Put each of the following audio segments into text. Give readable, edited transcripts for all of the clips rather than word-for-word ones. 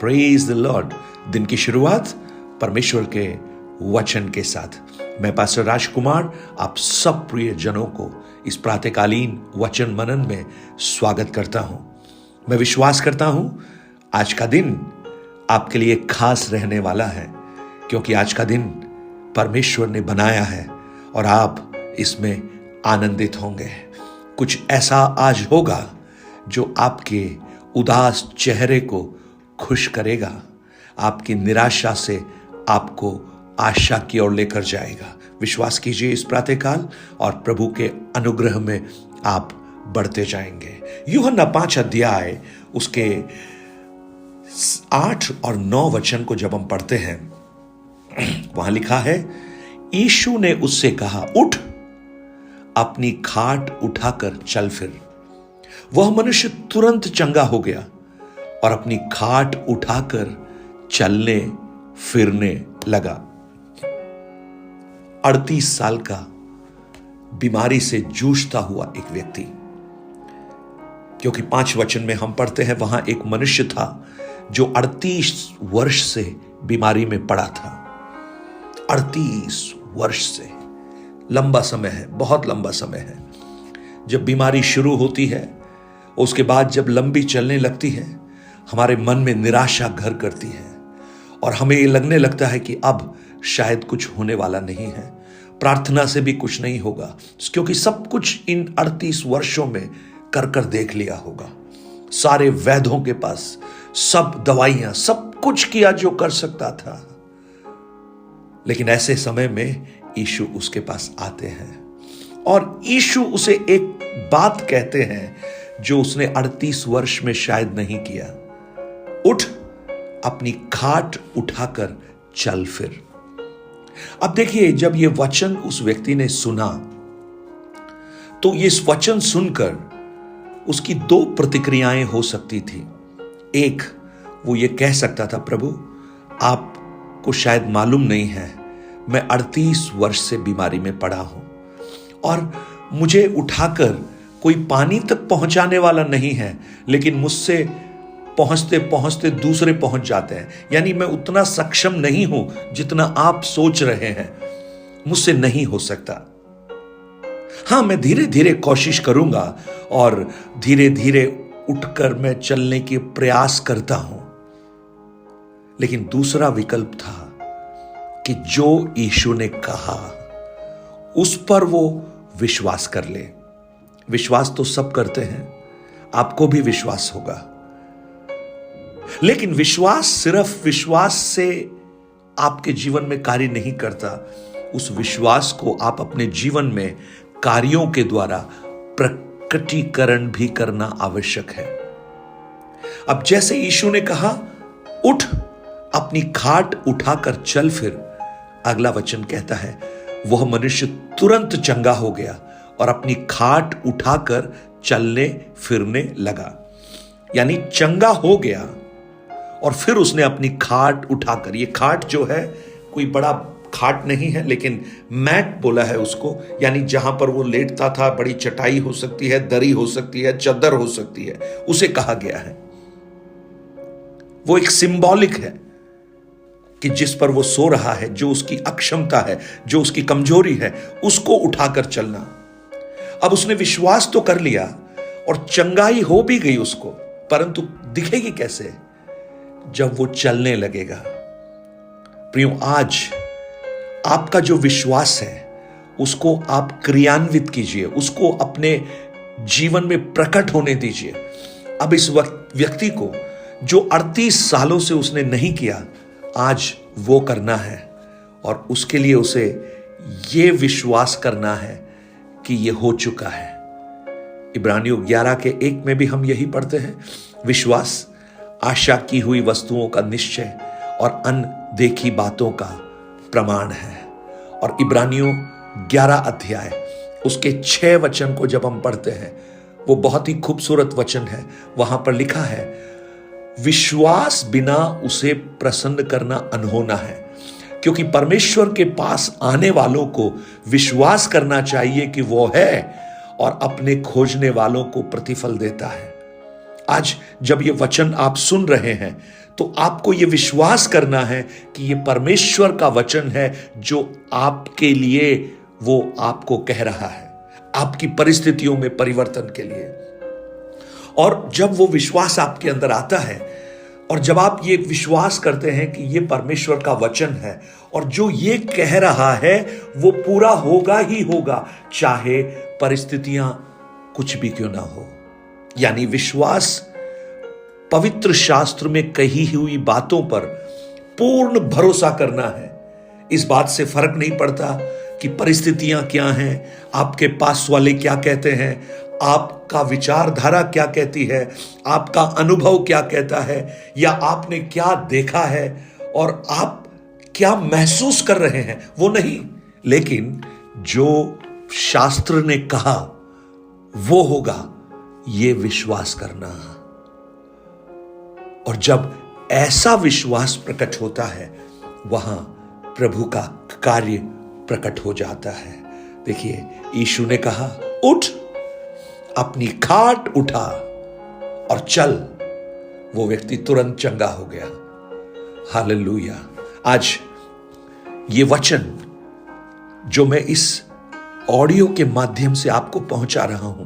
Praise the Lord. दिन की शुरुआत परमेश्वर के वचन के साथ। मैं पास्टर राजकुमार आप सब प्रिय जनों को इस प्रातःकालीन वचन मनन में स्वागत करता हूं। मैं विश्वास करता हूं आज का दिन आपके लिए खास रहने वाला है, क्योंकि आज का दिन परमेश्वर ने बनाया है और आप इसमें आनंदित होंगे। कुछ ऐसा आज होगा जो आपके उदास चेहरे को खुश करेगा, आपकी निराशा से आपको आशा की ओर लेकर जाएगा। विश्वास कीजिए इस प्रातःकाल और प्रभु के अनुग्रह में आप बढ़ते जाएंगे। यूहन्ना 5 अध्याय उसके 8 और 9 वचन को जब हम पढ़ते हैं, वहां लिखा है, यीशु ने उससे कहा, उठ, अपनी खाट उठाकर चल फिर। वह मनुष्य तुरंत चंगा हो गया और अपनी खाट उठाकर चलने फिरने लगा। 38 साल का बीमारी से जूझता हुआ एक व्यक्ति, क्योंकि 5 वचन में हम पढ़ते हैं वहां एक मनुष्य था जो 38 वर्ष से बीमारी में पड़ा था। 38 वर्ष से लंबा समय है, बहुत लंबा समय है। जब बीमारी शुरू होती है, उसके बाद जब लंबी चलने लगती है, हमारे मन में निराशा घर करती है और हमें ये लगने लगता है कि अब शायद कुछ होने वाला नहीं है, प्रार्थना से भी कुछ नहीं होगा, क्योंकि सब कुछ इन 38 वर्षों में कर कर देख लिया होगा। सारे वैद्यों के पास सब दवाइयां, सब कुछ किया जो कर सकता था। लेकिन ऐसे समय में यीशु उसके पास आते हैं और यीशु उसे एक बात कहते हैं जो उसने 38 वर्ष में शायद नहीं किया। उठ, अपनी खाट उठाकर चल फिर। अब देखिए, जब यह वचन उस व्यक्ति ने सुना तो इस वचन सुनकर उसकी 2 प्रतिक्रियाएं हो सकती थी। एक, वो ये कह सकता था, प्रभु आपको शायद मालूम नहीं है, मैं 38 वर्ष से बीमारी में पड़ा हूं और मुझे उठाकर कोई पानी तक पहुंचाने वाला नहीं है, लेकिन मुझसे पहुंचते पहुंचते दूसरे पहुंच जाते हैं। यानी मैं उतना सक्षम नहीं हूं जितना आप सोच रहे हैं, मुझसे नहीं हो सकता। हां, मैं धीरे धीरे कोशिश करूंगा और धीरे धीरे उठकर मैं चलने के प्रयास करता हूं। लेकिन दूसरा विकल्प था कि जो यीशु ने कहा उस पर वो विश्वास कर ले। विश्वास तो सब करते हैं, आपको भी विश्वास होगा, लेकिन विश्वास सिर्फ विश्वास से आपके जीवन में कार्य नहीं करता। उस विश्वास को आप अपने जीवन में कार्यों के द्वारा प्रकटीकरण भी करना आवश्यक है। अब जैसे यीशु ने कहा, उठ, अपनी खाट उठाकर चल फिर, अगला वचन कहता है, वह मनुष्य तुरंत चंगा हो गया और अपनी खाट उठाकर चलने फिरने लगा। यानी चंगा हो गया और फिर उसने अपनी खाट उठाकर, ये खाट जो है कोई बड़ा खाट नहीं है, लेकिन मैट बोला है उसको, यानी जहां पर वो लेटता था, बड़ी चटाई हो सकती है, दरी हो सकती है, चादर हो सकती है, उसे कहा गया है। वो एक सिंबॉलिक है कि जिस पर वो सो रहा है, जो उसकी अक्षमता है, जो उसकी कमजोरी है, उसको उठाकर चलना। अब उसने विश्वास तो कर लिया और चंगाई हो भी गई उसको, परंतु दिखेगी कैसे? जब वो चलने लगेगा। प्रियो, आज आपका जो विश्वास है उसको आप क्रियान्वित कीजिए, उसको अपने जीवन में प्रकट होने दीजिए। अब इस व्यक्ति को जो 38 सालों से उसने नहीं किया, आज वो करना है और उसके लिए उसे ये विश्वास करना है कि ये हो चुका है। इब्रानियों 11 के 1 में भी हम यही पढ़ते हैं, विश्वास आशा की हुई वस्तुओं का निश्चय और अनदेखी बातों का प्रमाण है। और इब्रानियों 11 अध्याय उसके 6 वचन को जब हम पढ़ते हैं, वो बहुत ही खूबसूरत वचन है। वहां पर लिखा है, विश्वास बिना उसे प्रसन्न करना अनहोना है, क्योंकि परमेश्वर के पास आने वालों को विश्वास करना चाहिए कि वो है और अपने खोजने वालों को प्रतिफल देता है। आज जब ये वचन आप सुन रहे हैं तो आपको यह विश्वास करना है कि यह परमेश्वर का वचन है जो आपके लिए वो आपको कह रहा है, आपकी परिस्थितियों में परिवर्तन के लिए। और जब वो विश्वास आपके अंदर आता है और जब आप ये विश्वास करते हैं कि ये परमेश्वर का वचन है और जो ये कह रहा है वो पूरा होगा ही होगा, चाहे परिस्थितियां कुछ भी क्यों ना हो। यानी विश्वास पवित्र शास्त्र में कही हुई बातों पर पूर्ण भरोसा करना है। इस बात से फर्क नहीं पड़ता कि परिस्थितियां क्या हैं, आपके पास वाले क्या कहते हैं, आपका विचारधारा क्या कहती है, आपका अनुभव क्या कहता है, या आपने क्या देखा है और आप क्या महसूस कर रहे हैं, वो नहीं, लेकिन जो शास्त्र ने कहा वो होगा, ये विश्वास करना। और जब ऐसा विश्वास प्रकट होता है वहां प्रभु का कार्य प्रकट हो जाता है। देखिए, यीशु ने कहा, उठ, अपनी खाट उठा और चल। वो व्यक्ति तुरंत चंगा हो गया। हालेलुया। आज ये वचन जो मैं इस ऑडियो के माध्यम से आपको पहुंचा रहा हूं,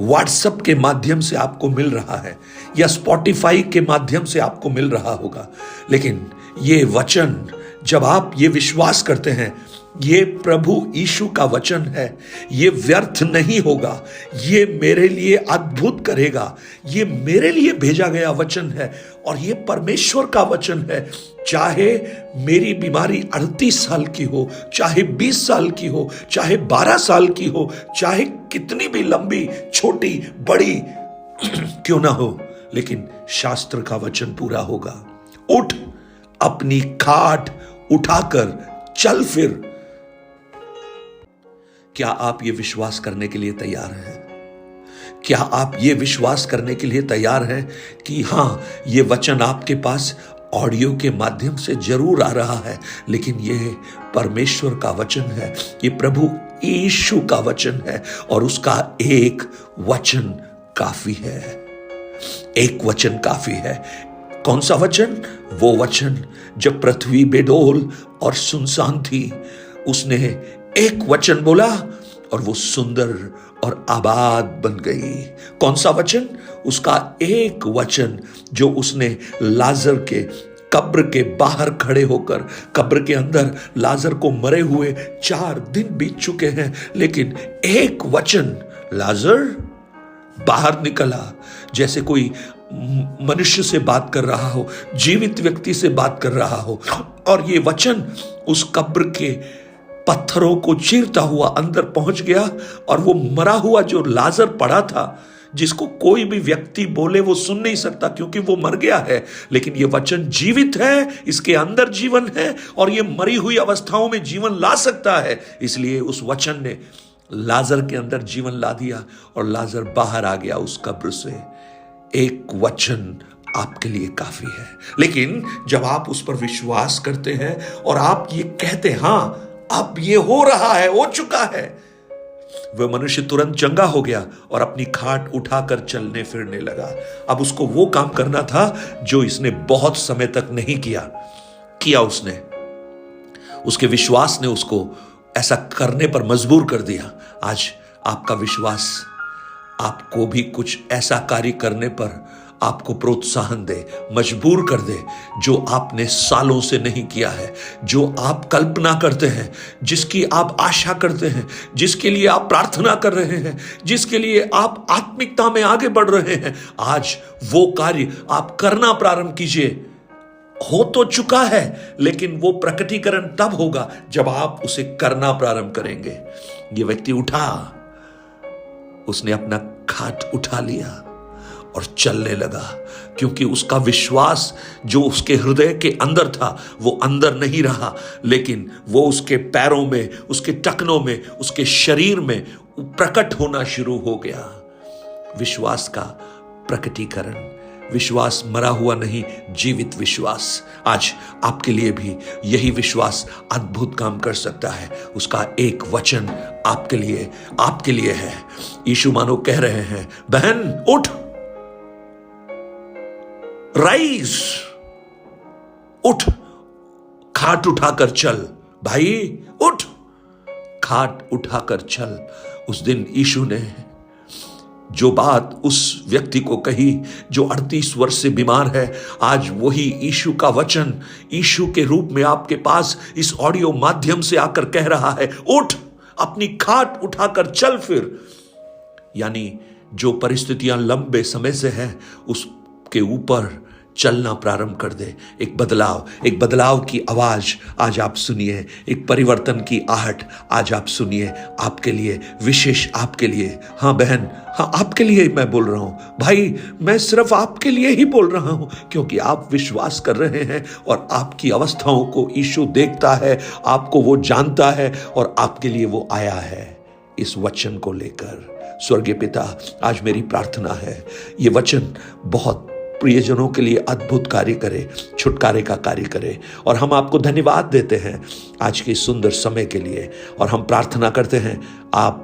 व्हाट्सएप के माध्यम से आपको मिल रहा है या स्पॉटिफाई के माध्यम से आपको मिल रहा होगा, लेकिन ये वचन जब आप ये विश्वास करते हैं ये प्रभु यीशु का वचन है, ये व्यर्थ नहीं होगा, ये मेरे लिए अद्भुत करेगा, ये मेरे लिए भेजा गया वचन है और ये परमेश्वर का वचन है। चाहे मेरी बीमारी 38 साल की हो, चाहे 20 साल की हो, चाहे 12 साल की हो, चाहे कितनी भी लंबी छोटी बड़ी क्यों ना हो, लेकिन शास्त्र का वचन पूरा होगा। उठ, अपनी खाट उठाकर चल फिर। क्या आप ये विश्वास करने के लिए तैयार हैं? क्या आप ये विश्वास करने के लिए तैयार हैं कि हां, ये वचन आपके पास ऑडियो के माध्यम से जरूर आ रहा है, लेकिन ये परमेश्वर का वचन है, ये प्रभु यीशु का वचन है और उसका एक वचन काफी है। एक वचन काफी है। कौन सा वचन? वो वचन जब पृथ्वी बेडोल और सुनसान थी, उसने एक वचन बोला और वो सुंदर और आबाद बन गई। कौन सा वचन? उसका एक वचन जो उसने लाजर के कब्र के बाहर खड़े होकर, कब्र के अंदर लाजर को मरे हुए 4 दिन बीत चुके हैं, लेकिन एक वचन, लाजर बाहर निकला। जैसे कोई मनुष्य से बात कर रहा हो, जीवित व्यक्ति से बात कर रहा हो, और ये वचन उस कब्र के पत्थरों को चीरता हुआ अंदर पहुंच गया और वो मरा हुआ जो लाजर पड़ा था, जिसको कोई भी व्यक्ति बोले वो सुन नहीं सकता क्योंकि वो मर गया है, लेकिन ये वचन जीवित है, इसके अंदर जीवन है और ये मरी हुई अवस्थाओं में जीवन ला सकता है। इसलिए उस वचन ने लाजर के अंदर जीवन ला दिया और लाजर बाहर आ गया उस कब्र से। एक वचन आपके लिए काफी है। लेकिन जब आप उस पर विश्वास करते हैं और आप ये कहते हैं, हां अब ये हो रहा है, हो चुका है, वह मनुष्य तुरंत चंगा हो गया और अपनी खाट उठाकर चलने फिरने लगा। अब उसको वो काम करना था जो इसने बहुत समय तक नहीं किया उसने। उसके विश्वास ने उसको ऐसा करने पर मजबूर कर दिया। आज आपका विश्वास आपको भी कुछ ऐसा कार्य करने पर आपको प्रोत्साहन दे, मजबूर कर दे, जो आपने सालों से नहीं किया है, जो आप कल्पना करते हैं, जिसकी आप आशा करते हैं, जिसके लिए आप प्रार्थना कर रहे हैं, जिसके लिए आप आत्मिकता में आगे बढ़ रहे हैं। आज वो कार्य आप करना प्रारंभ कीजिए। हो तो चुका है, लेकिन वो प्रकटीकरण तब होगा जब आप उसे करना प्रारंभ करेंगे। ये व्यक्ति उठा, उसने अपना खाट उठा लिया और चलने लगा, क्योंकि उसका विश्वास जो उसके हृदय के अंदर था वो अंदर नहीं रहा, लेकिन वो उसके पैरों में, उसके टखनों में, उसके शरीर में प्रकट होना शुरू हो गया। विश्वास का प्रकटीकरण। विश्वास मरा हुआ नहीं, जीवित विश्वास। आज आपके लिए भी यही विश्वास अद्भुत काम कर सकता है। उसका एक वचन आपके लिए है। यीशु मानो कह रहे हैं, बहन उठ, राइज, उठ, खाट उठाकर चल भाई, उठ, खाट उठाकर चल। उस दिन यीशु ने जो बात उस व्यक्ति को कही जो 38 वर्ष से बीमार है, आज वही यीशु का वचन यीशु के रूप में आपके पास इस ऑडियो माध्यम से आकर कह रहा है, उठ, अपनी खाट उठाकर चल फिर। यानी जो परिस्थितियां लंबे समय से हैं उसके ऊपर चलना प्रारंभ कर दे। एक बदलाव की आवाज आज आप सुनिए, एक परिवर्तन की आहट आज आप सुनिए, आपके लिए, विशेष आपके लिए। हाँ बहन, हाँ आपके लिए मैं बोल रहा हूं भाई, मैं सिर्फ आपके लिए ही बोल रहा हूं, क्योंकि आप विश्वास कर रहे हैं और आपकी अवस्थाओं को यीशु देखता है, आपको वो जानता है और आपके लिए वो आया है इस वचन को लेकर। स्वर्गीय पिता, आज मेरी प्रार्थना है ये वचन बहुत प्रियजनों के लिए अद्भुत कार्य करे, छुटकारे का कार्य करे। और हम आपको धन्यवाद देते हैं आज के सुंदर समय के लिए, और हम प्रार्थना करते हैं आप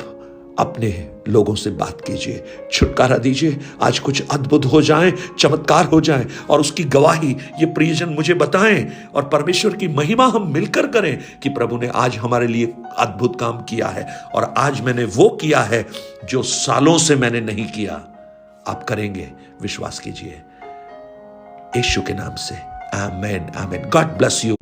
अपने लोगों से बात कीजिए, छुटकारा दीजिए, आज कुछ अद्भुत हो जाए, चमत्कार हो जाए, और उसकी गवाही ये प्रियजन मुझे बताएं, और परमेश्वर की महिमा हम मिलकर करें कि प्रभु ने आज हमारे लिए अद्भुत काम किया है, और आज मैंने वो किया है जो सालों से मैंने नहीं किया। आप करेंगे, विश्वास कीजिए, यीशु के नाम से। Amen, amen. God bless you.